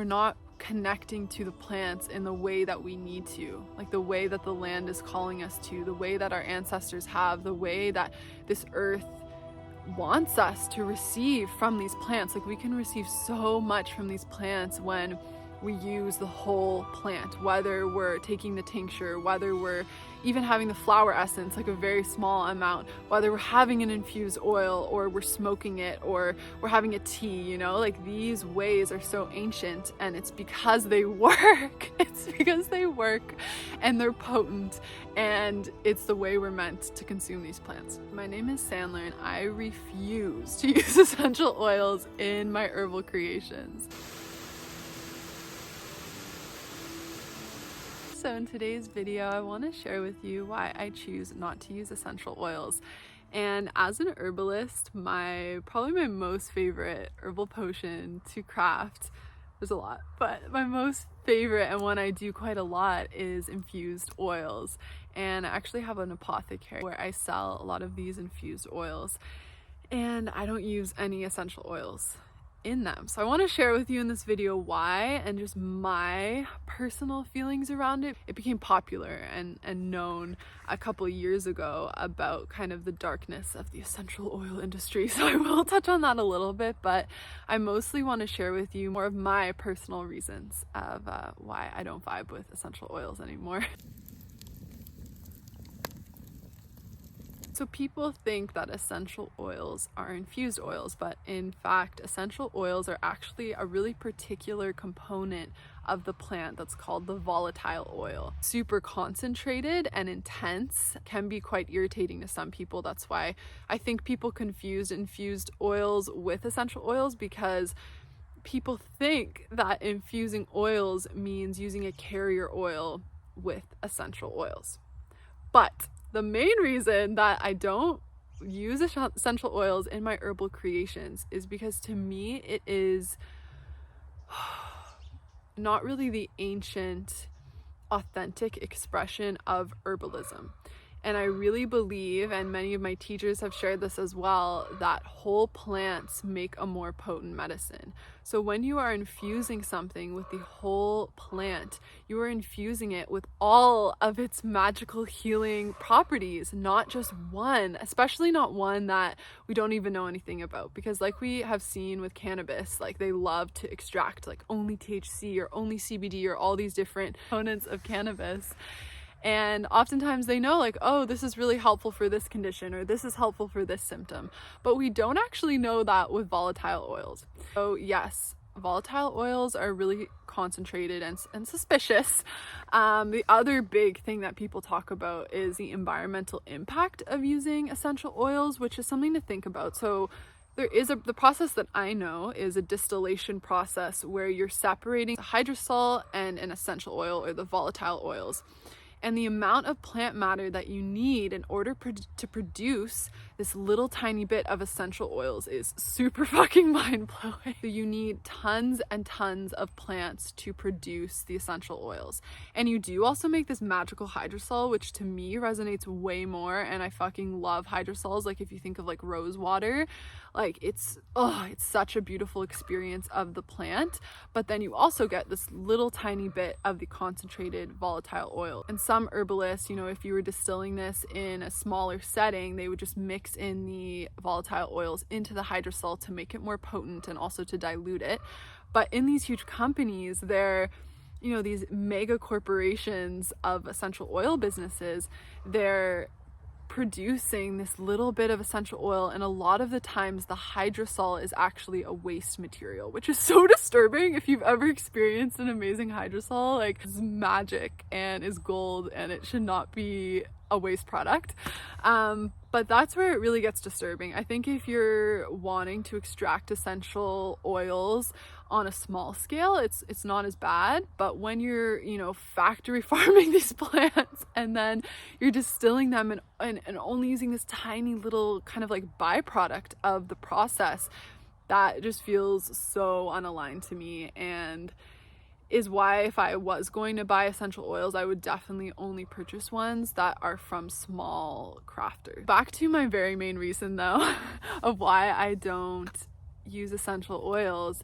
We're not connecting to the plants in the way that we need to, like the way that the land is calling us to, the way that our ancestors have, the way that this earth wants us to receive from these plants. Like we can receive so much from these plants when we use the whole plant, whether we're taking the tincture, whether we're even having the flower essence, like a very small amount, whether we're having an infused oil or we're smoking it or we're having a tea, you know, like these ways are so ancient, and it's because they work. It's because they work and they're potent, and it's the way we're meant to consume these plants. My name is Sandler and I refuse to use essential oils in my herbal creations. So in today's video, I want to share with you why I choose not to use essential oils. And as an herbalist, probably my most favorite herbal potion to craft, there's a lot, but my most favorite and one I do quite a lot is infused oils. And I actually have an apothecary where I sell a lot of these infused oils, and I don't use any essential oils in them. So I want to share with you in this video why and just my personal feelings around it. It became popular and known a couple of years ago about kind of the darkness of the essential oil industry. So I will touch on that a little bit, but I mostly want to share with you more of my personal reasons of why I don't vibe with essential oils anymore. So people think that essential oils are infused oils, but in fact, essential oils are actually a really particular component of the plant that's called the volatile oil. Super concentrated and intense, can be quite irritating to some people. That's why I think people confuse infused oils with essential oils, because people think that infusing oils means using a carrier oil with essential oils. But the main reason that I don't use essential oils in my herbal creations is because to me it is not really the ancient, authentic expression of herbalism. And I really believe, and many of my teachers have shared this as well, that whole plants make a more potent medicine. So when you are infusing something with the whole plant, you are infusing it with all of its magical healing properties, not just one, especially not one that we don't even know anything about. Because like we have seen with cannabis, like they love to extract like only THC or only CBD or all these different components of cannabis. And oftentimes they know like, oh, this is really helpful for this condition, or this is helpful for this symptom. But we don't actually know that with volatile oils. So yes, volatile oils are really concentrated and suspicious. The other big thing that people talk about is the environmental impact of using essential oils, which is something to think about. So the process that I know is a distillation process where you're separating the hydrosol and an essential oil, or the volatile oils. And the amount of plant matter that you need in order to produce this little tiny bit of essential oils is super fucking mind-blowing. So you need tons and tons of plants to produce the essential oils. And you do also make this magical hydrosol, which to me resonates way more, and I fucking love hydrosols. Like if you think of like rose water, like it's such a beautiful experience of the plant. But then you also get this little tiny bit of the concentrated volatile oil. And some herbalists, you know, if you were distilling this in a smaller setting, they would just mix in the volatile oils into the hydrosol to make it more potent and also to dilute it. But in these huge companies, they're, you know, these mega corporations of essential oil businesses, they're producing this little bit of essential oil, and a lot of the times the hydrosol is actually a waste material, which is so disturbing. If you've ever experienced an amazing hydrosol, like it's magic and is gold, and it should not be a waste product. But that's where it really gets disturbing. I think if you're wanting to extract essential oils on a small scale, it's not as bad. But when you're, you know, factory farming these plants and then you're distilling them and only using this tiny little kind of like byproduct of the process, that just feels so unaligned to me, and is why if I was going to buy essential oils, I would definitely only purchase ones that are from small crafters. Back to my very main reason though of why I don't use essential oils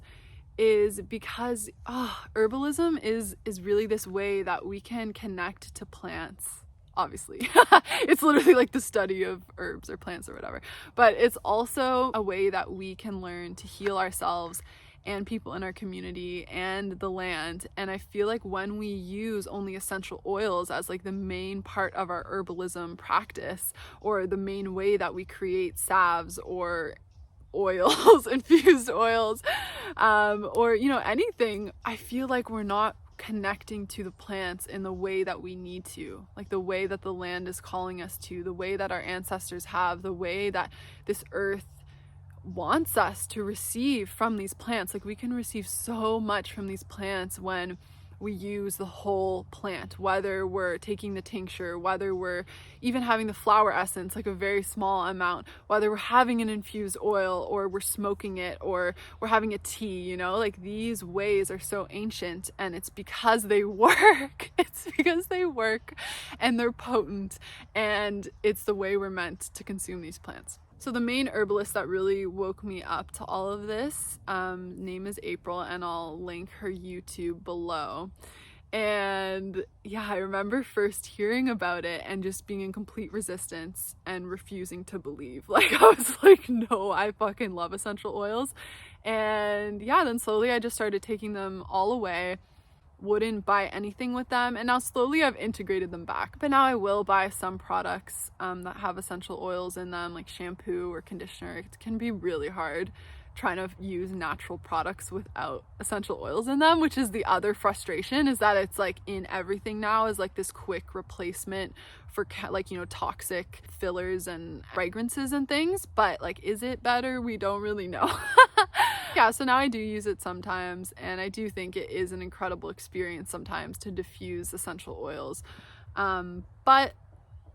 is because herbalism is really this way that we can connect to plants. Obviously, it's literally like the study of herbs or plants or whatever, but it's also a way that we can learn to heal ourselves and people in our community and the land. And I feel like when we use only essential oils as like the main part of our herbalism practice, or the main way that we create salves or oils, infused oils, or anything, I feel like we're not connecting to the plants in the way that we need to, like the way that the land is calling us to, the way that our ancestors have, the way that this earth wants us to receive from these plants. Like we can receive so much from these plants when we use the whole plant, whether we're taking the tincture, whether we're even having the flower essence, like a very small amount, whether we're having an infused oil or we're smoking it or we're having a tea, like these ways are so ancient, and it's because they work. It's because they work and they're potent, and it's the way we're meant to consume these plants. So the main herbalist that really woke me up to all of this, name is April, and I'll link her YouTube below. And yeah, I remember first hearing about it and just being in complete resistance and refusing to believe. Like I was like, no, I fucking love essential oils. And yeah, then slowly I just started taking them all away. Wouldn't buy anything with them, and now slowly I've integrated them back, but now I will buy some products that have essential oils in them, like shampoo or conditioner. It can be really hard trying to use natural products without essential oils in them, which is the other frustration, is that it's like in everything now is like this quick replacement for like toxic fillers and fragrances and things, but like, is it better? We don't really know. Yeah, so now I do use it sometimes, and I do think it is an incredible experience sometimes to diffuse essential oils, but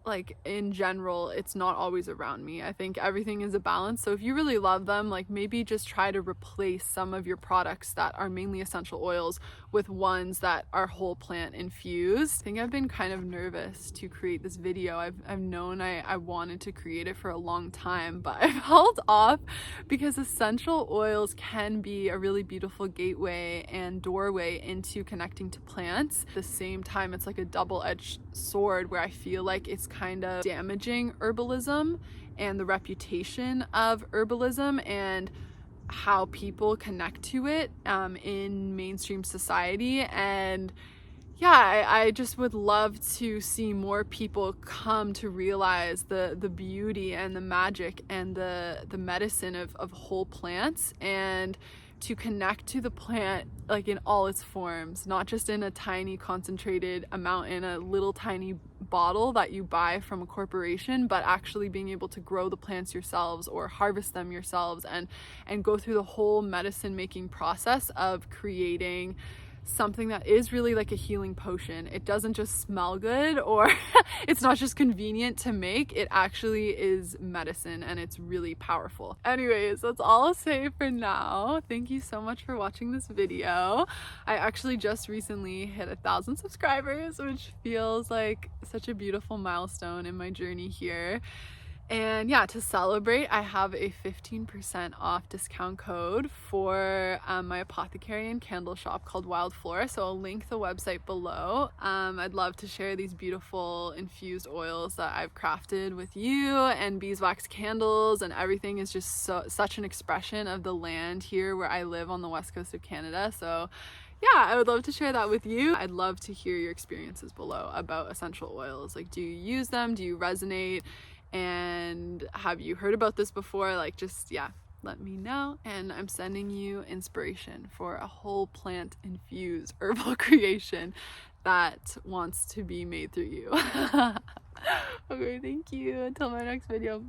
like in general, it's not always around me. I think everything is a balance. So if you really love them, like maybe just try to replace some of your products that are mainly essential oils with ones that are whole plant infused. I think I've been kind of nervous to create this video. I've known I wanted to create it for a long time, but I've held off because essential oils can be a really beautiful gateway and doorway into connecting to plants. At the same time, it's like a double-edged sword where I feel like it's kind of damaging herbalism and the reputation of herbalism and how people connect to it in mainstream society. And yeah, I just would love to see more people come to realize the beauty and the magic and the medicine of whole plants, and to connect to the plant like in all its forms, not just in a tiny concentrated amount in a little tiny bottle that you buy from a corporation, but actually being able to grow the plants yourselves or harvest them yourselves and go through the whole medicine making process of creating something that is really like a healing potion. It doesn't just smell good, or it's not just convenient to make. It actually is medicine, and it's really powerful. Anyways, that's all I'll say for now. Thank you so much for watching this video. I actually just recently hit 1,000 subscribers, which feels like such a beautiful milestone in my journey here. And yeah, to celebrate, I have a 15% off discount code for my apothecary and candle shop called Wild Flora. So I'll link the website below. I'd love to share these beautiful infused oils that I've crafted with you, and beeswax candles, and everything is just such an expression of the land here where I live on the west coast of Canada. So yeah, I would love to share that with you. I'd love to hear your experiences below about essential oils. Like, do you use them? Do you resonate? And have you heard about this before? Like, just, yeah, let me know. And I'm sending you inspiration for a whole plant infused herbal creation that wants to be made through you. Okay, thank you. Until my next video.